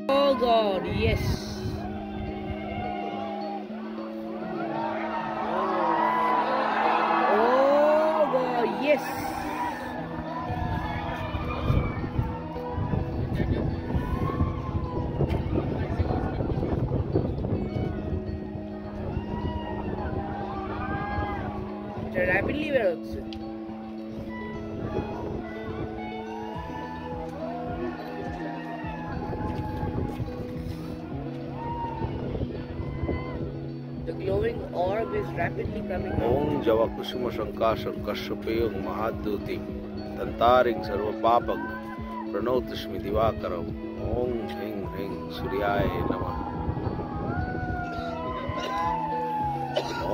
Oh God, yes. Oh God, yes. এটা rapidly বেরোচ্ছে। The glowing orb is rapidly coming out. Om Java Kusuma Sankasham Kashyapeyam Mahaddutim Tantaring Sarva Papam Pranotashmi Divakaram Om Hring Hring Suryaya Namah.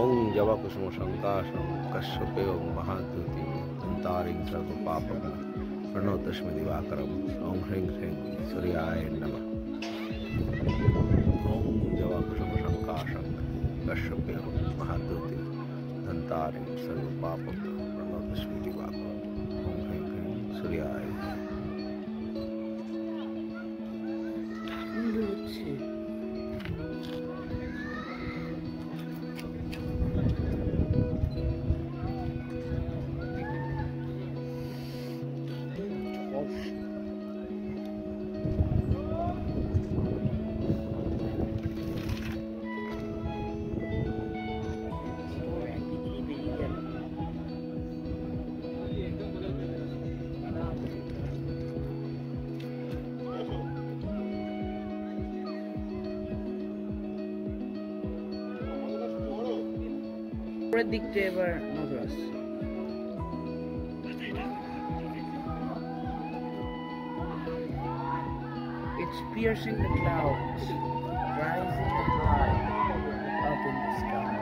Om Java Kusuma Sankasham Kashyapeyam Mahaddutim Tantaring Sarva Papam Pranotashmi Divakaram Om Hring Hring Suryaya Namah. Om Java Kusuma Sankasham Kashyapeyam Mahaddutim Tantaring Sarva Papam Pranotashmi Divakaram Om Hring Hring Suryaya Namah. উপরের দিকটা এবার নজর আসছে। It's piercing the clouds, rising high up in the sky.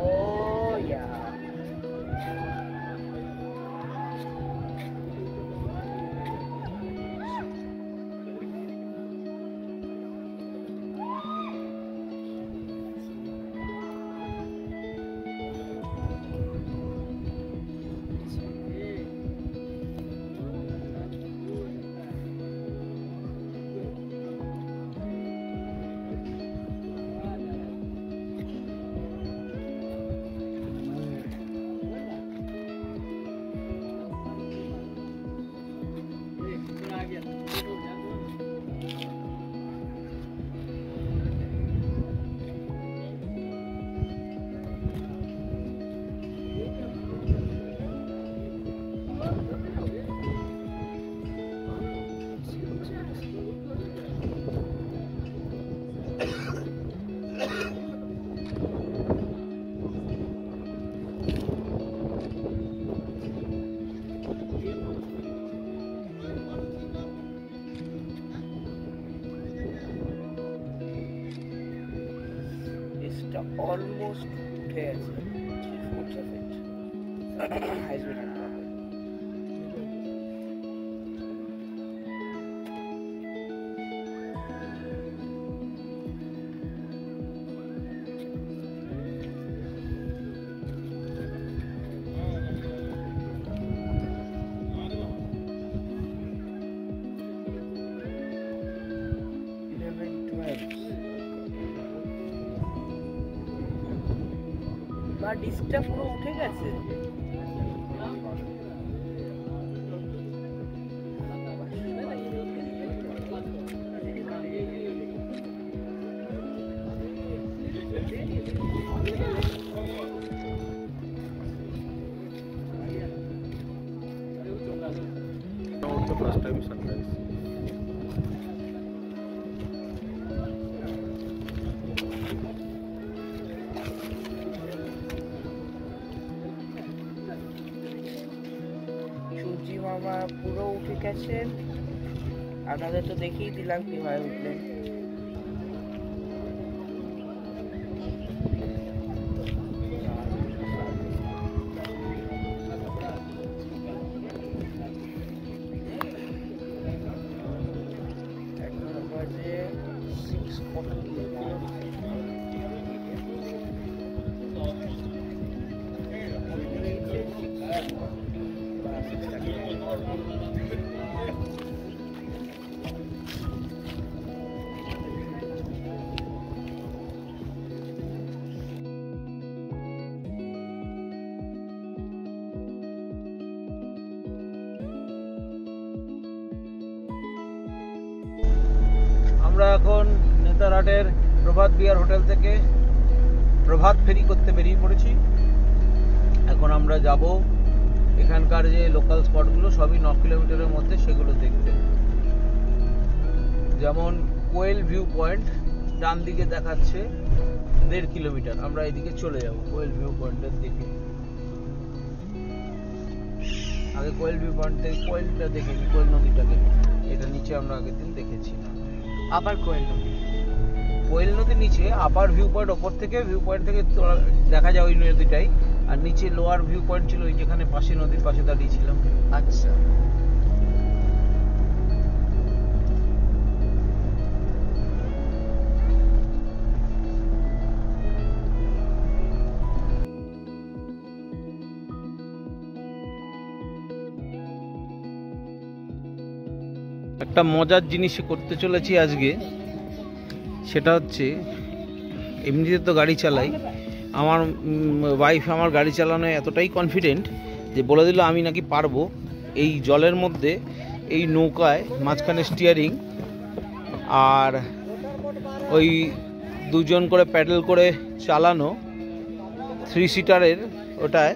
Oh yeah. It's almost there. 3/4 of it has been uncovered. বা ডিস্কটা পুরো উঠে গেছে। The first time sunrise. সূর্যি মামা পুরো উঠে গেছেন। আপনাদের তো দেখিয়ে দিলাম কিভাবে উঠলেন। এখন বাজে 6:40। আমরা এখন নেতারহাটের প্রভাত বিহার হোটেল থেকে প্রভাত ফেরি করতে বেরিয়ে পড়েছি। এখন আমরা যাব এখানকার যে লোকাল স্পটগুলো, সবই 9 কিলোমিটারের মধ্যে, সেগুলো দেখতে। যেমন কোয়েল ভিউ পয়েন্ট ডান দিকে দেখাচ্ছে 1.5 কিলোমিটার, আমরা এদিকে চলে যাব কোয়েল ভিউ পয়েন্টের দিকে। আগে কোয়েল ভিউ পয়েন্ট থেকে কোয়েলটা দেখে নিই, কোয়েল নদীটাকে। এটা নিচে আমরা আগের দিন দেখেছি। আবার কোয়েল নদী, কোয়েল নদীর নিচে আপার ভিউ পয়েন্ট, ওপর থেকে ভিউ পয়েন্ট থেকে দেখা যায় ওই নদীটাই, আর নিচে লোয়ার ভিউ পয়েন্ট ছিল ওই যেখানে পাশে নদীর পাশে দাঁড়িয়েছিলাম। আচ্ছা। একটা মজার জিনিস করতে চলেছি আজকে, সেটা হচ্ছে এমনিতে তো গাড়ি চালাই, আমার ওয়াইফ আমার গাড়ি চালানোয় এতটাই কনফিডেন্ট যে বলে দিল আমি নাকি পারবো এই জলের মধ্যে, এই নৌকায় মাঝখানে স্টিয়ারিং আর ওই 2 জন করে প্যাডেল করে চালানো 3 সিটারের, ওটায়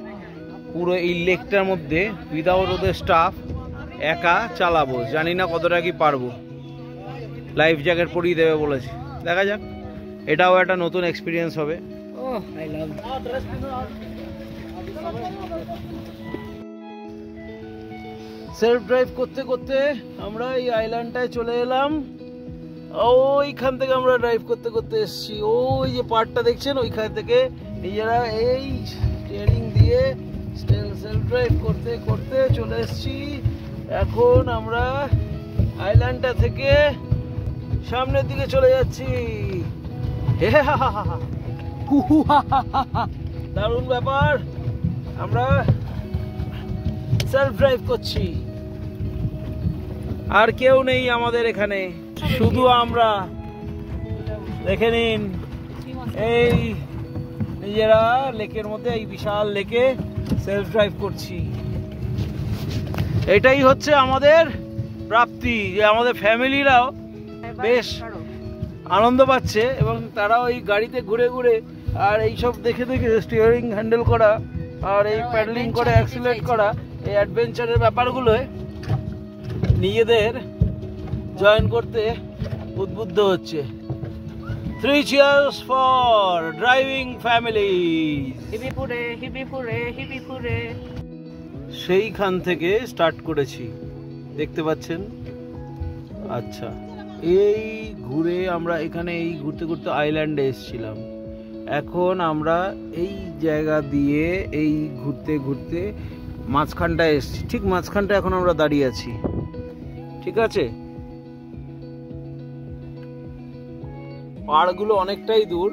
পুরো এই লেকটার মধ্যে উইদাউট ওদের স্টাফ একা চালাবো। জানি না কতটা কি পারবো, লাইফ জ্যাকেট পরিয়ে দেবে বলেছে, দেখা যাক। এটাও একটা নতুন এক্সপিরিয়েন্স হবে। সেলফ ড্রাইভ করতে করতে আমরা এই আইল্যান্ডটায় চলে এলাম। ওইখান থেকে আমরা ড্রাইভ করতে করতে এসেছি, ওই যে পার্টটা দেখছেন ওইখান থেকে নিজেরা এই স্টিয়ারিং দিয়ে সেলফ ড্রাইভ করতে করতে চলে এসেছি। এখন আমরা আইল্যান্ডটা থেকে সামনের দিকে চলে যাচ্ছি। দারুণ ব্যাপার, আমরা সেলফ ড্রাইভ করছি, আর কেউ নেই আমাদের এখানে, শুধু আমরা। দেখে নিন, এই নিজেরা লেকের মধ্যে, এই বিশাল লেকে সেলফ ড্রাইভ করছি। এটাই হচ্ছে আমাদের প্রাপ্তি, যে আমাদের ফ্যামিলিরাও বেশ আনন্দ পাচ্ছে এবং তারাও এই গাড়িতে ঘুরে ঘুরে আর এইসব দেখে দেখে স্টিয়ারিং হ্যান্ডেল করা আর এই প্যাডলিং করে অ্যাক্সিলারেট করা, এই অ্যাডভেঞ্চারের ব্যাপারগুলো নিজেদের জয়েন করতে উদ্বুদ্ধ হচ্ছে। 3 cheers for driving families. হিবি ফুরে হিবি ফুরে হিবি ফুরে। সেইখান থেকে স্টার্ট করেছি, দেখতে পাচ্ছেন। আচ্ছা, এই ঘুরে আমরা এখানে এই ঘুরতে ঘুরতে আইল্যান্ডে এসেছিলাম। এখন আমরা এই জায়গা দিয়ে এই ঘুরতে ঘুরতে মাঝখানটায় এসেছি, ঠিক মাঝখানটা এখন আমরা দাঁড়িয়ে আছি। ঠিক আছে, পাহাড়গুলো অনেকটাই দূর,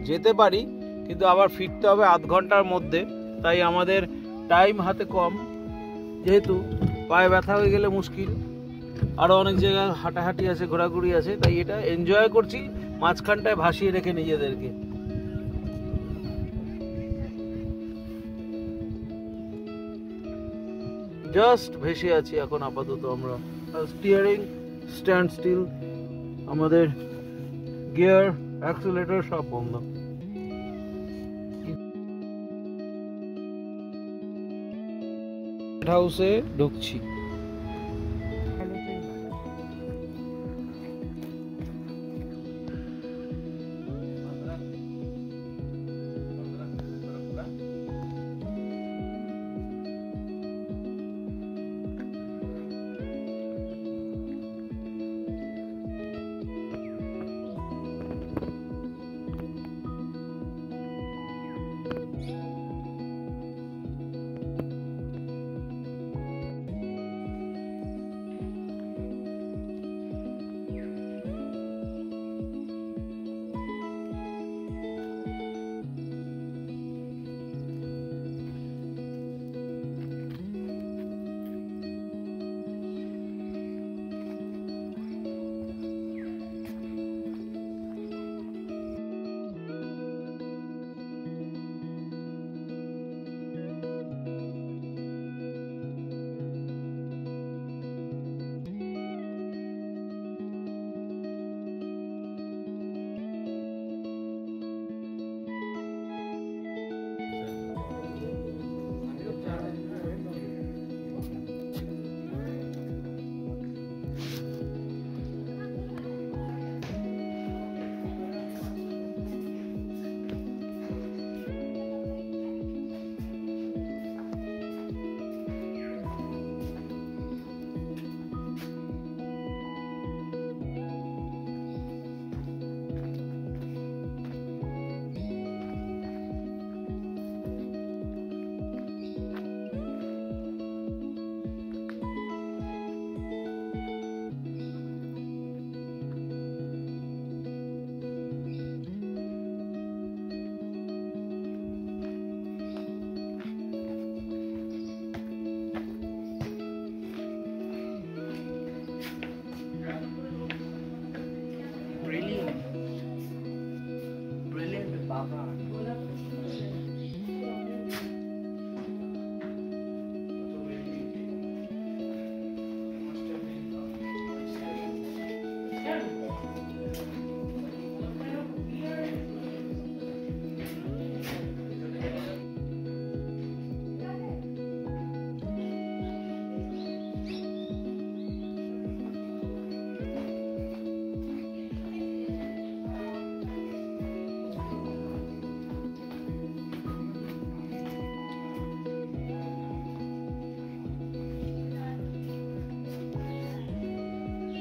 যেতে পারি কিন্তু আবার ফিরতে হবে আধ ঘন্টার মধ্যে, তাই আমাদের টাইম হাতে কম, যেহেতু পায়ে ব্যথা হয়ে গেলে মুশকিল, আরও অনেক জায়গায় হাঁটাহাঁটি আছে, ঘোরাঘুরি আছে, তাই এটা এনজয় করছি মাঝখানটায় ভাসিয়ে রেখে নিজেদেরকে। জাস্ট ভেসে আছি এখন আপাতত আমরা। স্টিয়ারিং স্ট্যান্ড স্টিল, আমাদের গিয়ার অ্যাক্সিলারেটর সব বন্ধ। হাউসে ঢুকছি।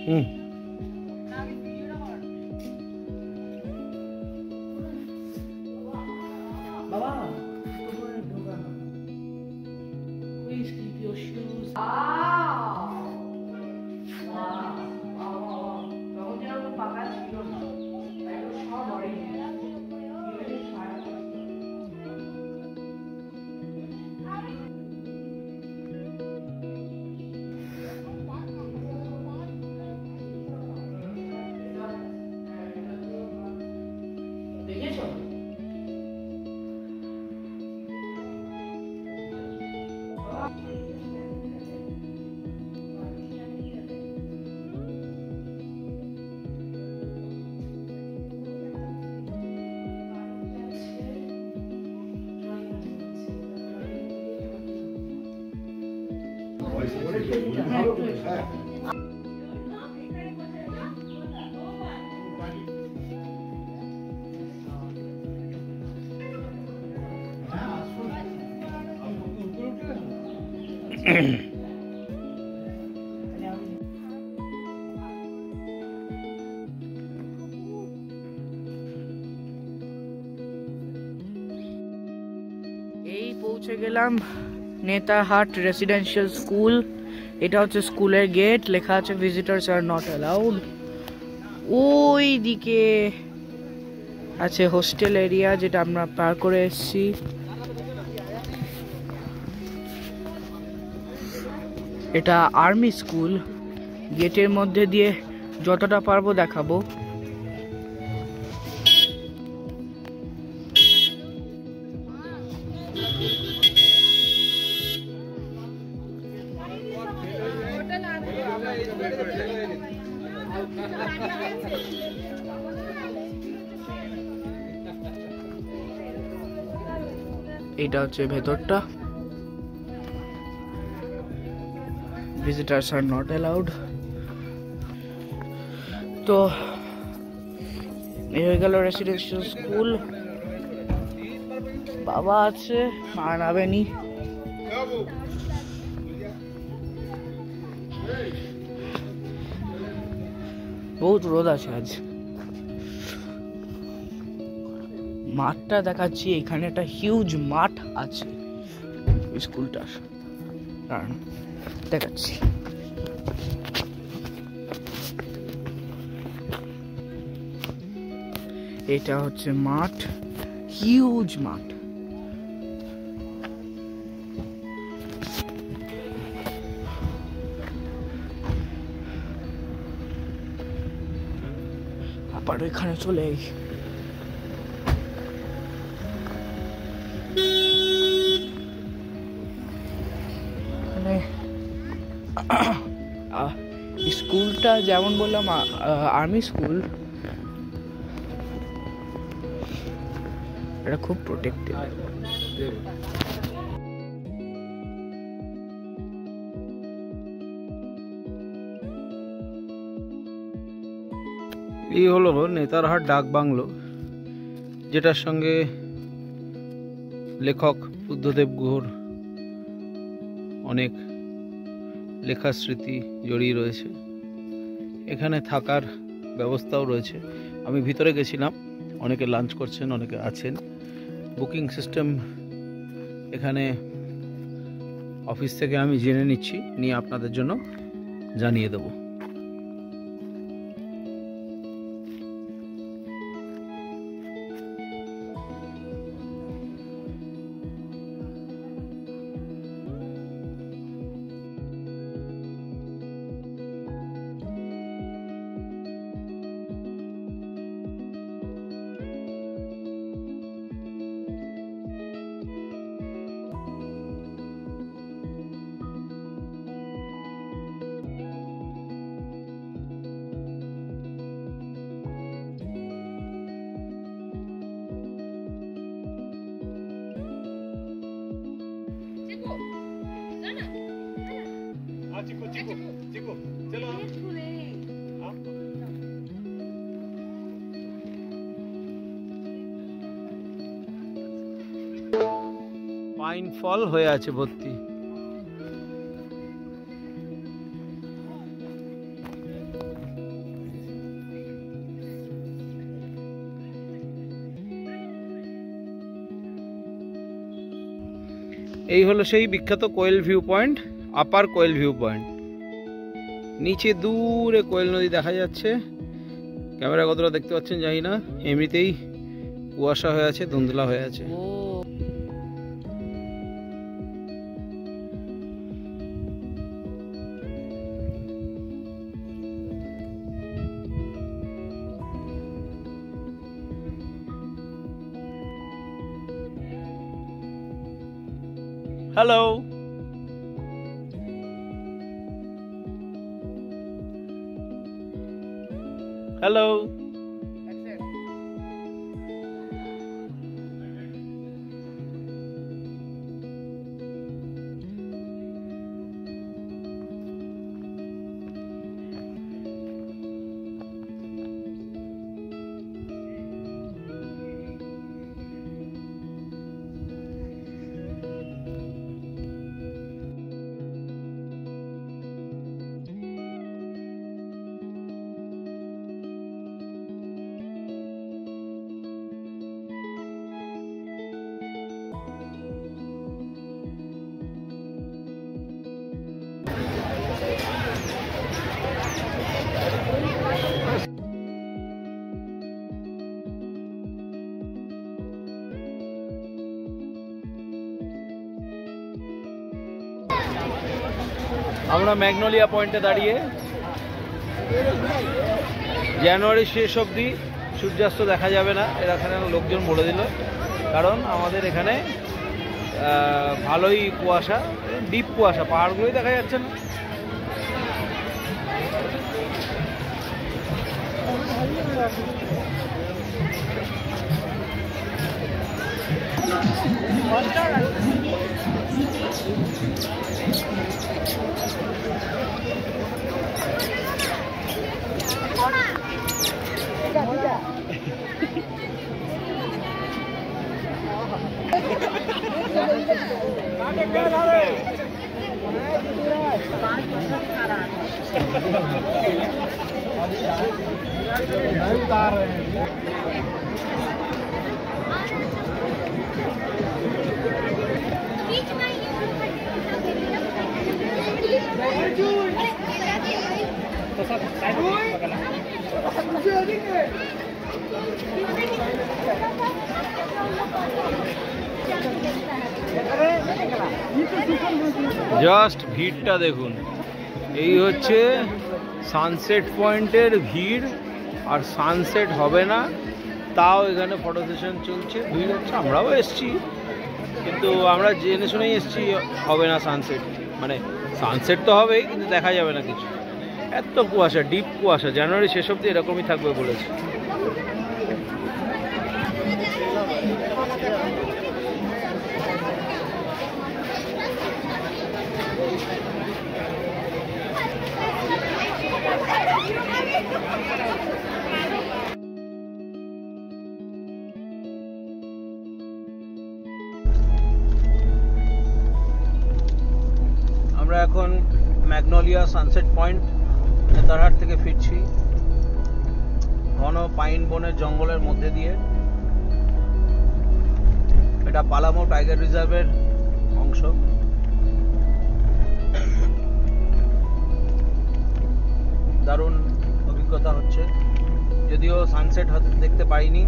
হুম। বাবা, তোমার ঢোকানো। Please keep your shoes. তখন যেরকম পাকা ছিল না, একদম সব original। দেখেছো? এই পৌঁছে গেলাম নেতারহাট রেসিডেন্সিয়াল স্কুল। এটা হচ্ছে স্কুলের গেট, লেখা আছে ভিজিটার্স আর নট অ্যালাউড। ওই দিকে আছে হোস্টেল এরিয়া, যেটা আমরা পার করে এসেছি। এটা আর্মি স্কুল। গেটের মধ্যে দিয়ে যতটা পারবো দেখাবো। এটা হচ্ছে ভেতরটা। Visitors are not allowed. তো এই হয়ে গেল রেসিডেন্সিয়াল স্কুল। বাবা আছে, মা নাবেনি। বহুত রোদ আছে আজ। মাঠটা দেখাচ্ছি, এখানে একটা হিউজ মাঠ আছে স্কুলটার, কারণ দেখাচ্ছি। এটা হচ্ছে মাঠ, হিউজ মাঠ। আবার এখানে চলে স্কুলটা যেমন বললাম আর্মি স্কুল, এটা খুব প্রোটেক্টেড। এই হলো নেতারহাট ডাক বাংলো, যেটার সঙ্গে লেখক বুদ্ধদেব গুহর অনেক লেখা স্মৃতি জড়িয়ে রয়েছে। এখানে থাকার ব্যবস্থাও রয়েছে। আমি ভিতরে গেছিলাম, অনেকে লাঞ্চ করছেন, অনেকে আছেন। বুকিং সিস্টেম এখানে অফিস থেকে আমি জেনে নিচ্ছি, নিয়ে আপনাদের জন্য জানিয়ে দেবো। পাইন ফল হয়ে আছে ভর্তি। এই হলো সেই বিখ্যাত কোয়েল ভিউ পয়েন্ট, আপার কোয়েল ভিউ পয়েন্ট। নিচে দূরে কোয়েল নদী দেখা যাচ্ছে, ক্যামেরা কতটা দেখতে পাচ্ছেন জানি না, এমনিতেই কুয়াশা হয়ে আছে, ধুন্দলা হয়ে আছে। Hello, hello. আমরা ম্যাগনোলিয়া পয়েন্টে দাঁড়িয়ে জানুয়ারির শেষ অবধি সূর্যাস্ত দেখা যাবে না, এখানে লোকজন বলে দিল, কারণ আমাদের এখানে ভালোই কুয়াশা, ডিপ কুয়াশা, পাহাড়গুলোই দেখা যাচ্ছে না। জাস্ট ভিড়টা দেখুন, এই হচ্ছে সানসেট পয়েন্টের ভিড়, আর সানসেট হবে না তাও এখানে ফটো সেশন চলছে, ভিড় হচ্ছে। আমরাও এসছি, কিন্তু আমরা জেনে শুনেই এসছি হবে না সানসেট, মানে সানসেট তো হবেই কিন্তু দেখা যাবে না কিছু, এত কুয়াশা, ডিপ কুয়াশা। জানুয়ারি শেষ অবধি এরকমই থাকবে বলেছে। আমরা এখন ম্যাগনোলিয়া সানসেট পয়েন্ট নেতারহাট থেকে ফিরছি, ঘন পাইন বনের জঙ্গলের মধ্যে দিয়ে। এটা পালামো টাইগার রিজার্ভের অংশ। দারুণ অভিজ্ঞতা হচ্ছে, যদিও সানসেট দেখতে পাইনি,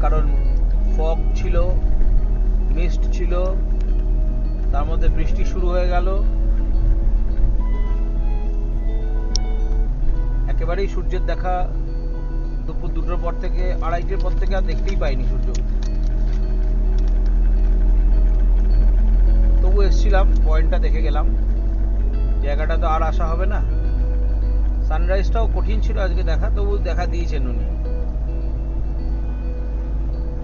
কারণ ফগ ছিল, মিস্ট ছিল, তার মধ্যে বৃষ্টি শুরু হয়ে গেল, একেবারেই সূর্যের দেখা দুপুর 2টোর পর থেকে, 2:30-র পর থেকে আর দেখতেই পাইনি সূর্য। তবু এসছিলাম, পয়েন্টটা দেখে গেলাম, জায়গাটা তো আর আসা হবে না। সানরাইজটাও কঠিন ছিল আজকে দেখা, তবু দেখা দিয়েছেন উনি।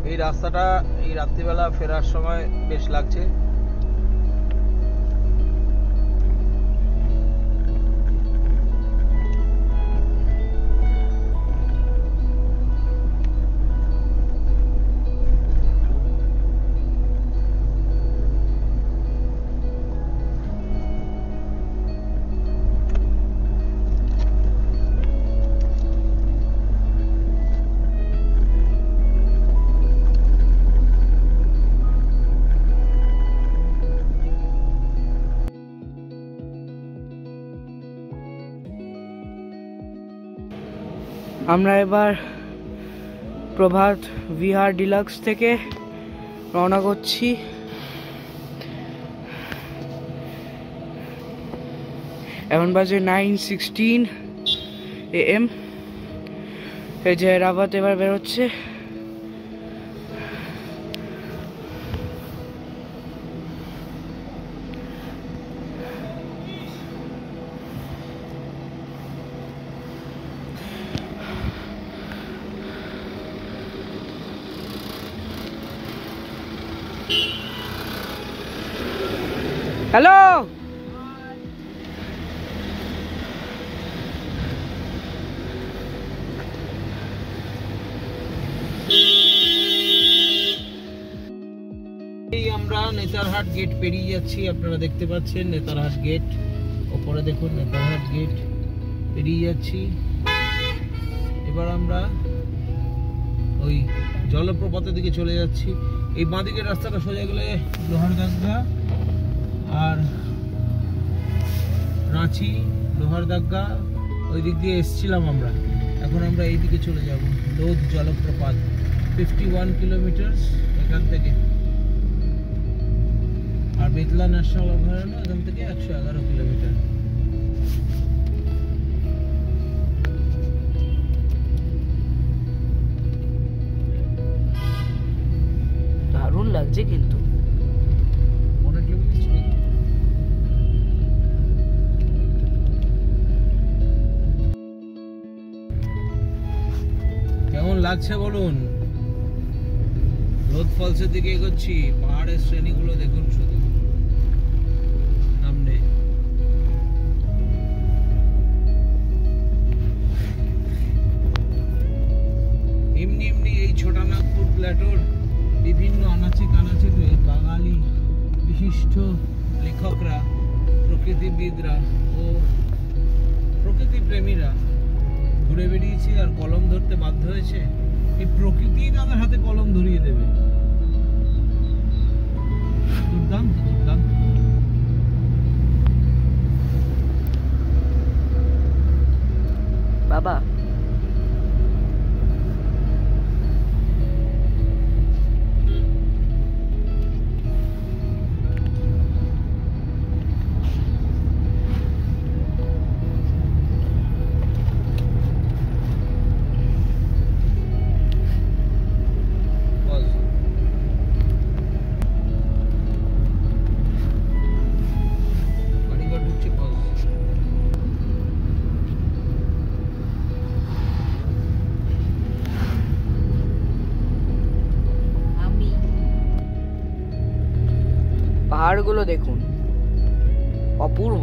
এই রাস্তাটা এই রাত্রিবেলা ফেরার সময় বেশ লাগছে। আমরা এবার প্রভাত বিহার ডিলাক্স থেকে রওনা করছি। এখন বাজে 9:16 AM। এই যে রাবাত এবার বেরোচ্ছে। হ্যালো, আমরা নেতারহাট গেট পেরিয়ে যাচ্ছি। আপনারা দেখতে পাচ্ছেন নেতারহাট গেট, ওপরে দেখুন নেতারহাট গেট পেরিয়ে যাচ্ছি। এবার আমরা ওই জলপ্রপাতের দিকে চলে যাচ্ছি। এই বাঁদিকের রাস্তাটা সোজা গেলে লোহারদাগা আর রাঁচি, লোহারদাগা ওই দিক দিয়ে এসছিলাম আমরা। এখন আমরা এই দিকে চলে যাব, লোধ জলপ্রপাত 51 কিলোমিটার এখান থেকে। আর বেতলা ন্যাশনাল অভয়ারণ্য এখান থেকে 111 কিলোমিটার। দারুণ লাগছে কিন্তু। কেমন লাগছে বলুন? লোধ ফলসের দিকে এগোচ্ছি। পাহাড়ের শ্রেণীগুলো দেখুন শুধু সামনে। এমনি এমনি এই ছোটানাগপুর প্ল্যাটোর বিভিন্ন আনাচে কানাচেতে বাঙালি বিশিষ্ট লেখকরা, প্রকৃতিবিদরা ও প্রকৃতি প্রেমীরা ঘুরে বেরিয়েছে আর কলম ধরতে বাধ্য হয়েছে। এই প্রকৃতি তাদের হাতে কলম ধরিয়ে দেবে। দুর্দান্ত দুর্দান্ত। বাবা, পাহাড়গুলো দেখুন, অপূর্ব।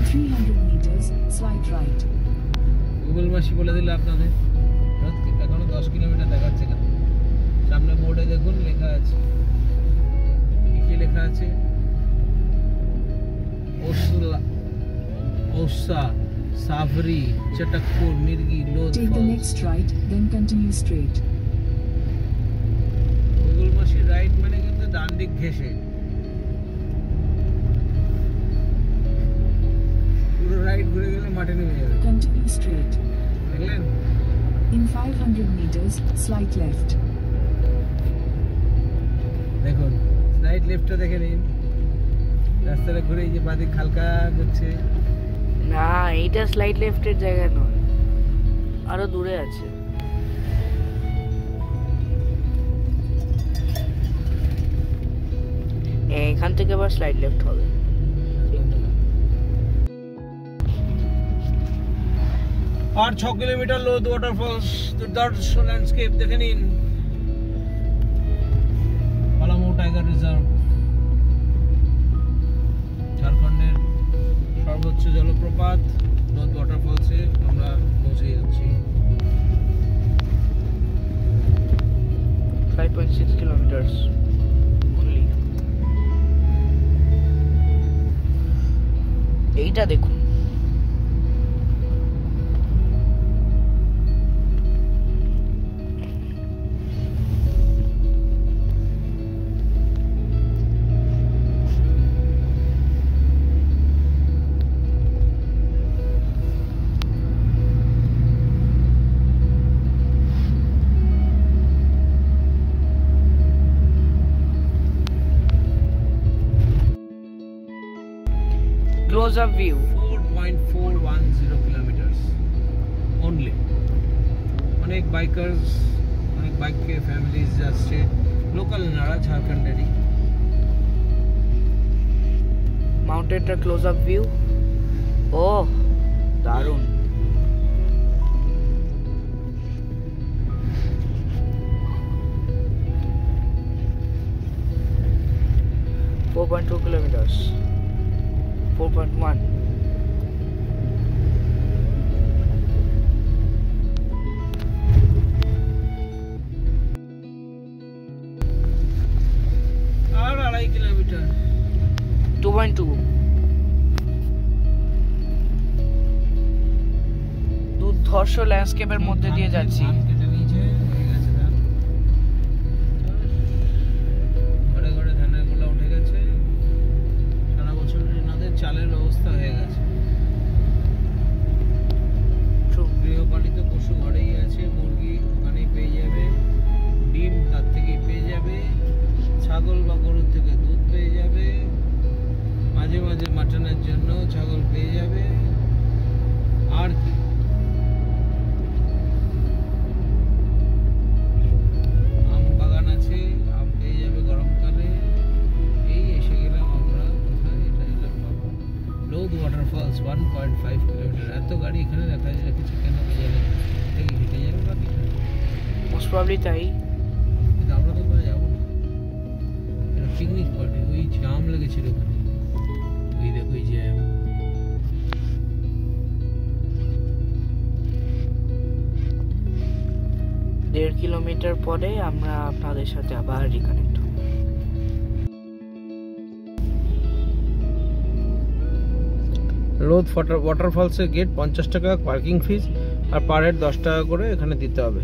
300 meters, slight right. গুগল মাসি বলে দিল আপনাদের এখনো 10 কিলোমিটার দেখাচ্ছে কেন? সামনে বোর্ডে দেখুন লেখা আছে, কি লেখা আছে? ওসা, সাভরি, চটকপুর, মির্গি, লোধ। Take the next right, then continue straight. Google মাসি রাইট মানে কিন্তু ডান দিক ঘেঁষে, পুরো রাইট ঘুরে গেলে মাঠে নেমে যাবে। Continue straight. দেখলেন? In 500 meters, slight left. দেখুন রাইট লেফটটা দেখে নিন। রাস্তাটা ঘুরে এই যে বাদিক হালকা করছে। না, এইটা স্লাইড লেফটের জায়গা নয়, আরো দূরে আছে। এখান থেকে আবার স্লাইড লেফট হবে। আর 6 কিলোমিটার লোধ ওয়াটারফলস, দুর্দান্ত ল্যান্ডস্কেপ দেখে নিন। পালামৌ টাইগার রিজার্ভ, ঝাড়খণ্ডের সর্বোচ্চ জলপ্রপাত লোধ ওয়াটারফলসে আমরা পৌঁছে যাচ্ছি। 5.6 kilometers only। এইটা দেখুন, close-up view. 4.410 kilometers only. অনেক বাইকার্স, অনেক বাইকে ফ্যামিলিজ যাচ্ছে, লোকাল নারা ঝাড়খণ্ডেরই। মাউন্টেনটা close-up view. Oh, দারুণ। kilometers. 4.1. আর 2.5 কিলোমিটার। 2.2. দুর্ধর্ষ ল্যান্ডস্কেপের মধ্যে দিয়ে যাচ্ছি। কেটে নিয়েছে, হয়ে গেছে ধান। ঘরে ঘরে ধানের গোলা উঠে গেছে, সারা বছর এনাদের চালের ব্যবস্থা হয়ে গেছে। গৃহপালিত পশু ঘরেই আছে, মুরগি ওখানেই পেয়ে যাবে, ডিম তার থেকেই পেয়ে যাবে, ছাগল বা গরুর থেকে দুধ পেয়ে যাবে, মাঝে মাঝে মাটনের জন্য ছাগল পেয়ে যাবে। আর কি, আম বাগান আছে, আম পেয়ে যাবে গরমকালে। এই এসে গেলাম আমরা কোথায়, এটা এলাম বাবা লোধ ওয়াটারফলস, 1.5 কিলোমিটার। এত গাড়ি এখানে দেখা রেখেছে কেন কে জানে, এটা কি হেঁটে যাবে বাকিটা? মোস্ট প্রবাবলি তাই। কিন্তু আমরা তো কোথাও যাবো না, এটা পিকনিক পার্টি। ওই জাম লেগেছিল ওখানে, ওই দেখো ওই জ্যাম। দেড় কিলোমিটার পরে আমরা আপনাদের সাথে আবার রিকানেক্ট হব। লোধ ওয়াটারফলসের গেট 50 টাকা পার্কিং ফিস, আর পার হেড 10 টাকা করে এখানে দিতে হবে।